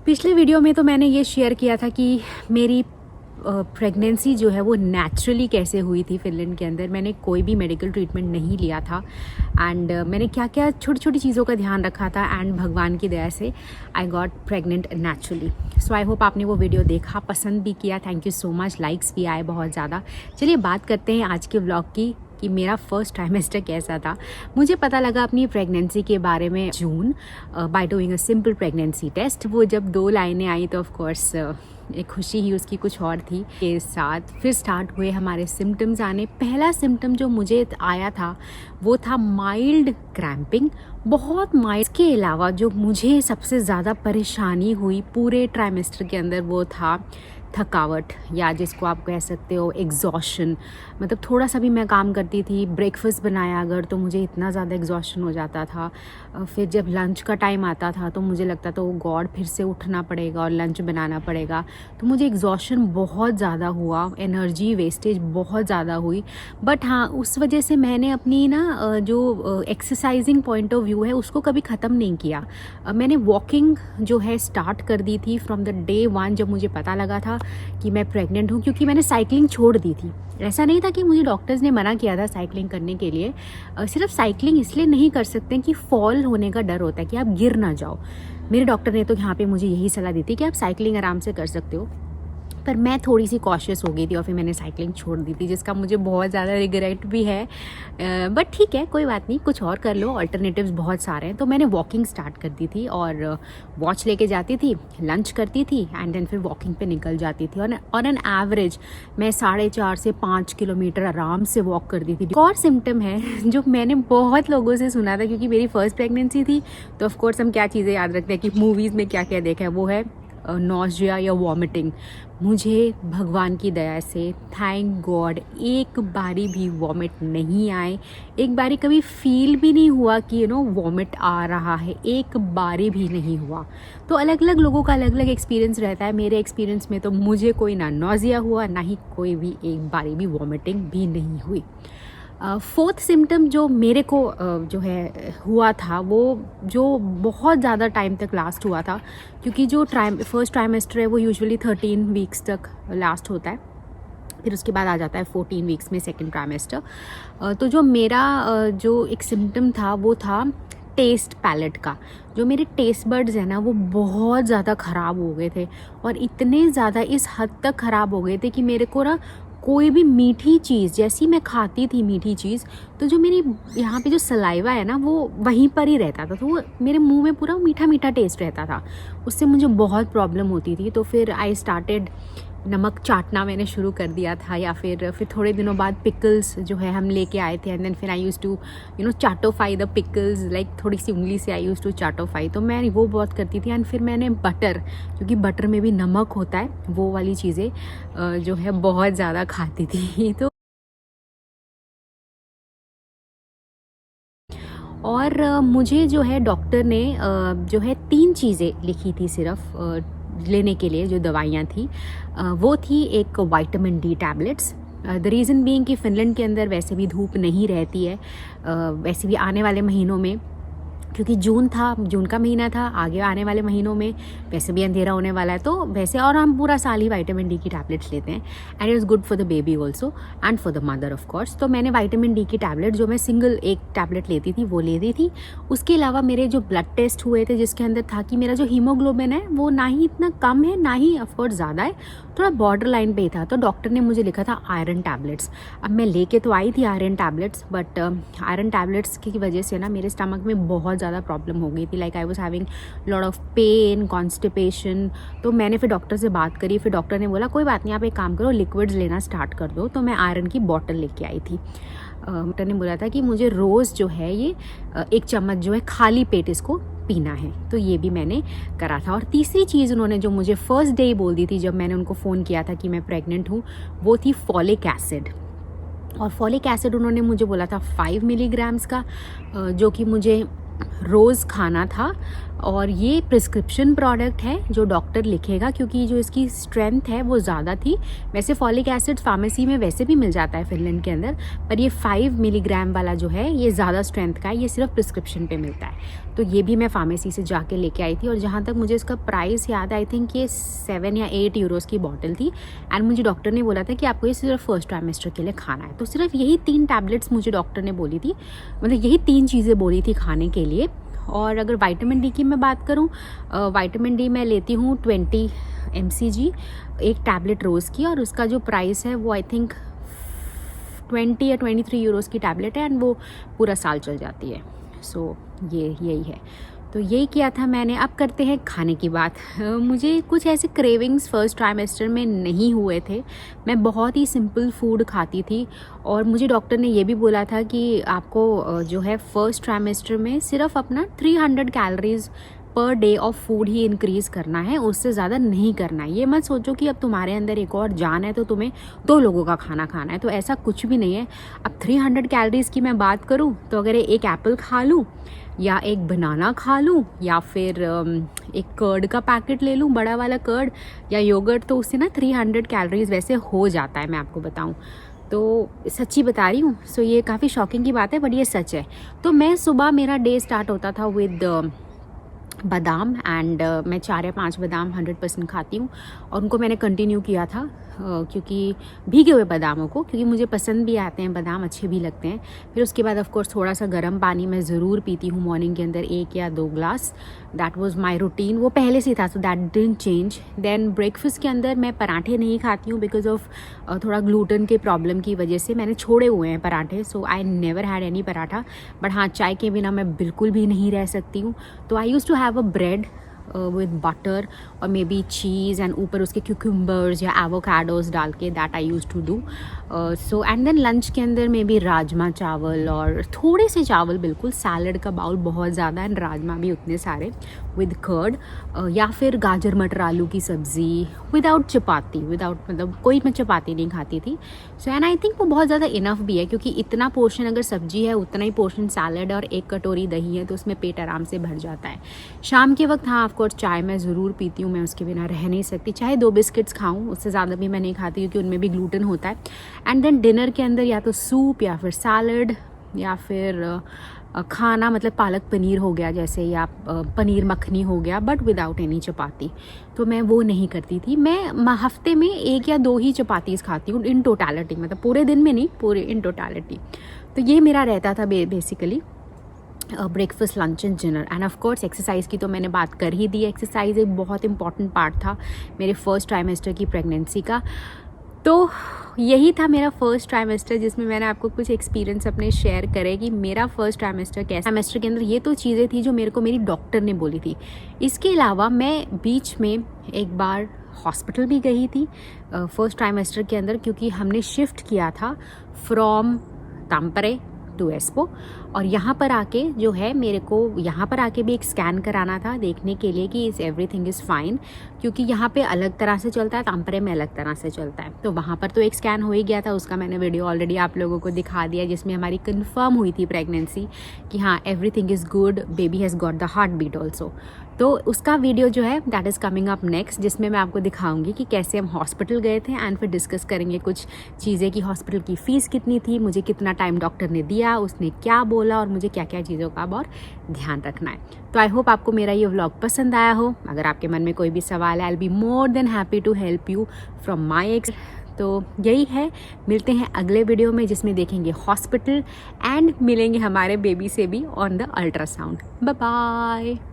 पिछले वीडियो में तो मैंने ये शेयर किया था कि मेरी प्रेगनेंसी जो है वो नेचुरली कैसे हुई थी फ़िनलैंड के अंदर। मैंने कोई भी मेडिकल ट्रीटमेंट नहीं लिया था एंड मैंने क्या क्या छोटी छोटी चीज़ों का ध्यान रखा था एंड भगवान की दया से I got pregnant naturally. So I hope आपने वो वीडियो देखा, पसंद भी किया। Thank you so much, likes भी आए बहुत ज़्यादा। चलिए बात करते हैं आज के व्लॉग की कि मेरा फर्स्ट ट्राइमेस्टर कैसा था। मुझे पता लगा अपनी प्रेगनेंसी के बारे में June by doing a simple pregnancy test. वो जब 2 लाइनें आई तो ऑफ कोर्स एक खुशी ही उसकी कुछ और थी। के साथ फिर स्टार्ट हुए हमारे सिम्टम्स आने। पहला सिम्टम जो मुझे आया था वो था माइल्ड क्रैम्पिंग, बहुत माइल्ड। के अलावा जो मुझे सबसे ज़्यादा परेशानी हुई पूरे ट्राइमेस्टर के अंदर वो था थकावट, या जिसको आप कह सकते हो एग्जॉशन। मतलब थोड़ा सा भी मैं काम करती थी, ब्रेकफास्ट बनाया अगर, तो मुझे इतना ज़्यादा एग्जॉशन हो जाता था। फिर जब लंच का टाइम आता था तो मुझे लगता था ओ गॉड फिर से उठना पड़ेगा और लंच बनाना पड़ेगा। तो मुझे एग्जॉशन बहुत ज़्यादा हुआ, एनर्जी वेस्टेज बहुत ज़्यादा हुई। बट हाँ, उस वजह से मैंने अपनी ना जो एक्सरसाइजिंग पॉइंट ऑफ व्यू है उसको कभी ख़त्म नहीं किया। मैंने वॉकिंग जो है स्टार्ट कर दी थी फ्रॉम द डे 1 जब मुझे पता लगा था कि मैं प्रेग्नेंट हूँ, क्योंकि मैंने साइकिलिंग छोड़ दी थी। ऐसा नहीं था कि मुझे डॉक्टर्स ने मना किया था साइकिलिंग करने के लिए। सिर्फ साइकिलिंग इसलिए नहीं कर सकते कि फॉल होने का डर होता है कि आप गिर ना जाओ। मेरे डॉक्टर ने तो यहाँ पे मुझे यही सलाह दी थी कि आप साइकिलिंग आराम से कर सकते हो, पर मैं थोड़ी सी कॉशियस हो गई थी और फिर मैंने साइकिलिंग छोड़ दी थी, जिसका मुझे बहुत ज़्यादा रिग्रेट भी है। बट ठीक है, कोई बात नहीं, कुछ और कर लो, अल्टरनेटिव्स बहुत सारे हैं। तो मैंने वॉकिंग स्टार्ट कर दी थी और वॉच लेके जाती थी, लंच करती थी एंड देन फिर वॉकिंग पे निकल जाती थी। और एन एवरेज मैं 4.5 से 5 किलोमीटर आराम से वॉक करती थी। एक और सिम्टम है जो मैंने बहुत लोगों से सुना था, क्योंकि मेरी फर्स्ट प्रेगनेंसी थी तो ऑफकोर्स हम क्या चीज़ें याद रखते हैं कि मूवीज़ में क्या क्या देखा है, वो है नॉजिया या वॉमिटिंग। मुझे भगवान की दया से थैंक गॉड एक बारी भी वॉमिट नहीं आए। एक बारी कभी फील भी नहीं हुआ कि वॉमिट आ रहा है, एक बारी भी नहीं हुआ। तो अलग अलग लोगों का अलग अलग एक्सपीरियंस रहता है। मेरे एक्सपीरियंस में तो मुझे कोई ना नॉजिया हुआ, ना ही कोई भी एक बारी भी वॉमिटिंग भी नहीं हुई। फोर्थ सिम्टम जो मेरे को जो है हुआ था, वो जो बहुत ज़्यादा टाइम तक लास्ट हुआ था, क्योंकि जो फर्स्ट ट्राइमेस्टर है वो यूजुअली 13 वीक्स तक लास्ट होता है, फिर उसके बाद आ जाता है 14 वीक्स में सेकेंड ट्राइमेस्टर। तो जो मेरा जो एक सिम्टम था वो था टेस्ट पैलेट का। जो मेरे टेस्ट बर्ड्स हैं ना वो बहुत ज़्यादा ख़राब हो गए थे, और इतने ज़्यादा इस हद तक ख़राब हो गए थे कि मेरे को ना कोई भी मीठी चीज़, जैसी मैं खाती थी मीठी चीज़, तो जो मेरी यहाँ पे जो सलाइवा है ना वो वहीं पर ही रहता था, तो वो मेरे मुंह में पूरा मीठा मीठा टेस्ट रहता था। उससे मुझे बहुत प्रॉब्लम होती थी। तो फिर आई स्टार्टेड, नमक चाटना मैंने शुरू कर दिया था, या फिर थोड़े दिनों बाद पिकल्स जो है हम लेके आए थे एंड देन फिर आई यूज़ टू चाटोफाई द पिकल्स, लाइक थोड़ी सी उंगली से आई यूज़ टू चाटोफाई। तो मैं वो बहुत करती थी। एंड फिर मैंने बटर, क्योंकि बटर में भी नमक होता है, वो वाली चीज़ें जो है बहुत ज़्यादा खाती थी। तो और मुझे जो है डॉक्टर ने जो है 3 चीज़ें लिखी थी सिर्फ लेने के लिए, जो दवाइयाँ थी। वो थी एक vitamin D tablets. The reason being कि फ़िनलैंड के अंदर वैसे भी धूप नहीं रहती है, वैसे भी आने वाले महीनों में, क्योंकि जून का महीना था, आगे आने वाले महीनों में वैसे भी अंधेरा होने वाला है, तो वैसे और हम पूरा साल ही विटामिन डी की टैबलेट्स लेते हैं and it is good for the baby also and for the mother of course. तो मैंने विटामिन डी की टैबलेट, जो मैं सिंगल एक टैबलेट लेती थी, वो ले दी थी। उसके अलावा मेरे जो ब्लड टेस्ट हुए थे, जिसके अंदर था कि मेरा जो हीमोग्लोबिन है वो ना ही इतना कम है ना ही ऑफकोर्स ज़्यादा है, थोड़ा बॉर्डर लाइन पे ही था। तो डॉक्टर ने मुझे लिखा था आयरन टैबलेट्स। अब मैं लेके तो आई थी iron tablets, but iron tablets की वजह से ना मेरे स्टमक में बहुत ज़्यादा प्रॉब्लम हो गई थी, like I was having lot of pain, constipation. तो मैंने फिर डॉक्टर से बात करी, फिर डॉक्टर ने बोला कोई बात नहीं, आप एक काम करो, लिक्विड्स लेना स्टार्ट कर दो। तो मैं आयरन की बॉटल लेके आई थी। डॉक्टर ने बोला था कि मुझे रोज़ जो है ये 1 चम्मच जो है खाली पेट इसको पीना है। तो ये भी मैंने करा था। और तीसरी चीज़ उन्होंने जो मुझे फर्स्ट डे ही बोल दी थी जब मैंने उनको फ़ोन किया था कि मैं प्रेग्नेंट हूँ, वो थी फॉलिक एसिड। और फॉलिक एसिड उन्होंने मुझे बोला था 5 मिलीग्राम्स का, जो कि मुझे रोज़ खाना था। और ये प्रिस्क्रिप्शन प्रोडक्ट है जो डॉक्टर लिखेगा, क्योंकि जो इसकी स्ट्रेंथ है वो ज़्यादा थी। वैसे फॉलिक एसिड फार्मेसी में वैसे भी मिल जाता है फ़िनलैंड के अंदर, पर ये 5 मिलीग्राम वाला जो है ये ज़्यादा स्ट्रेंथ का है, ये सिर्फ प्रिस्क्रिप्शन पे मिलता है। तो ये भी मैं फार्मेसी से जाके लेके आई थी। और जहाँ तक मुझे इसका प्राइस याद है, आई थिंक ये 7 या 8 यूरोज़ की बॉटल थी। एंड मुझे डॉक्टर ने बोला था कि आपको ये सिर्फ फर्स्ट ट्राइमेस्टर के लिए खाना है। तो सिर्फ यही 3 टैबलेट्स मुझे डॉक्टर ने बोली थी, मतलब यही 3 चीज़ें बोली थी खाने के लिए। और अगर विटामिन डी की मैं बात करूँ, विटामिन डी मैं लेती हूँ 20 mcg, एक टैबलेट रोज़ की, और उसका जो प्राइस है वो आई थिंक 20 या 23 यूरोज़ की टैबलेट है, एंड वो पूरा साल चल जाती है। सो ये यही है। तो यही किया था मैंने। अब करते हैं खाने की बात। मुझे कुछ ऐसे क्रेविंग्स फर्स्ट ट्राइमेस्टर में नहीं हुए थे। मैं बहुत ही सिंपल फूड खाती थी, और मुझे डॉक्टर ने ये भी बोला था कि आपको जो है फर्स्ट ट्राइमेस्टर में सिर्फ अपना 300 calories per day of food he increase करना है, उससे ज़्यादा नहीं करना है। ये मत सोचो कि अब तुम्हारे अंदर एक और जान है तो तुम्हें 2 लोगों का खाना खाना है, तो ऐसा कुछ भी नहीं है। अब 300 कैलोरीज़ की मैं बात करूँ तो अगर एक एप्पल खा लूँ, या एक बनाना खा लूँ, या फिर एक कर्ड का पैकेट ले लूँ, बड़ा वाला कर्ड या योगर्ट, तो उससे ना 300 कैलोरीज़ वैसे हो जाता है, मैं आपको बताऊँ तो सच्ची बता रही हूँ। सो ये काफ़ी शॉकिंग की बात है, बट ये सच है। तो मैं सुबह, मेरा डे स्टार्ट होता था विद बादाम, एंड मैं 4 या 5 बादाम 100% खाती हूँ, और उनको मैंने कंटिन्यू किया था क्योंकि भीगे हुए बादामों को, क्योंकि मुझे पसंद भी आते हैं बादाम, अच्छे भी लगते हैं। फिर उसके बाद ऑफ कोर्स थोड़ा सा गर्म पानी मैं ज़रूर पीती हूँ मॉर्निंग के अंदर, 1 या 2 glass. That was my routine, वो पहले से था, so that didn't change. Then breakfast के अंदर मैं पराठे नहीं खाती हूँ बिकॉज ऑफ थोड़ा ग्लूटेन के प्रॉब्लम की वजह से मैंने छोड़े हुए हैं पराठे। So I never had any paratha. But हाँ, चाय के बिना मैं बिल्कुल भी नहीं रह सकती हूँ। तो I use to have a bread with butter और मे बी चीज़, एंड ऊपर उसके क्यूकम्बर्स या एवोकाडोज डाल के, that I use to do. So and then lunch के अंदर मे बी राजमा चावल और थोड़े से चावल, बिल्कुल सैलड का बाउल बहुत ज़्यादा, एंड राजमा भी उतने सारे विद कर्ड, या फिर गाजर मटर आलू की सब्ज़ी विदाउट चपाती, मतलब कोई मैं चपाती नहीं खाती थी। सो एंड आई थिंक वो बहुत ज़्यादा इनफ भी है, क्योंकि इतना पोर्शन अगर सब्जी है उतना ही पोर्शन सैलड और 1 कटोरी दही है, तो उसमें पेट आराम से भर जाता है। शाम के वक्त हाँ, ऑफकोर्स चाय मैं ज़रूर पीती हूँ, मैं उसके बिना रह नहीं सकती। चाहे 2 बिस्किट्स खाऊँ, उससे ज़्यादा भी मैं नहीं खाती, क्योंकि उनमें भी ग्लूटेन होता है। एंड देन डिनर के अंदर या तो सूप या फिर सैलड या फिर खाना, मतलब पालक पनीर हो गया जैसे, या पनीर मखनी हो गया, बट विदाउट एनी चपाती। तो मैं वो नहीं करती थी। मैं हफ्ते में 1 या 2 ही चपातीज़ खाती हूँ इन टोटलिटी, मतलब पूरे दिन में नहीं, पूरे इन टोटलिटी। तो ये मेरा रहता था basically breakfast, lunch and dinner. End of course exercise की तो मैंने बात कर ही दी। एक्सरसाइज एक बहुत इंपॉर्टेंट पार्ट था मेरे फर्स्ट ट्राइमेस्टर की प्रेगनेंसी का। तो यही था मेरा फर्स्ट ट्राइमेस्टर, जिसमें मैंने आपको कुछ एक्सपीरियंस अपने शेयर करे कि मेरा फर्स्ट ट्राइमेस्टर कैसा। ट्राइमेस्टर के अंदर ये तो चीज़ें थी जो मेरे को मेरी डॉक्टर ने बोली थी। इसके अलावा मैं बीच में एक बार हॉस्पिटल भी गई थी फर्स्ट ट्राइमेस्टर के अंदर, क्योंकि हमने शिफ्ट किया था फ्रॉम ताम्परे टू एस्पो, और यहाँ पर आके जो है मेरे को यहाँ पर आके भी एक स्कैन कराना था, देखने के लिए कि एवरीथिंग इज़ फाइन, क्योंकि यहाँ पे अलग तरह से चलता है, ताम्परे में अलग तरह से चलता है। तो वहाँ पर तो एक स्कैन हो ही गया था, उसका मैंने वीडियो ऑलरेडी आप लोगों को दिखा दिया, जिसमें हमारी कंफर्म हुई थी प्रेगनेंसी कि हाँ everything is good, baby has got the heart beat also. तो उसका वीडियो जो है that is coming up next, जिसमें मैं आपको दिखाऊंगी कि कैसे हम हॉस्पिटल गए थे, एंड फिर डिस्कस करेंगे कुछ चीज़ें कि हॉस्पिटल की फ़ीस कितनी थी, मुझे कितना टाइम डॉक्टर ने दिया, उसने क्या बोला, और मुझे क्या क्या चीज़ों का और ध्यान रखना है। तो आई होप आपको मेरा ये व्लॉग पसंद आया हो। अगर आपके मन में कोई भी सवाल है, I will be more than happy to help you from my ex. तो यही है, मिलते हैं अगले वीडियो में, जिसमें देखेंगे हॉस्पिटल एंड मिलेंगे हमारे बेबी से भी on the ultrasound. Bye bye.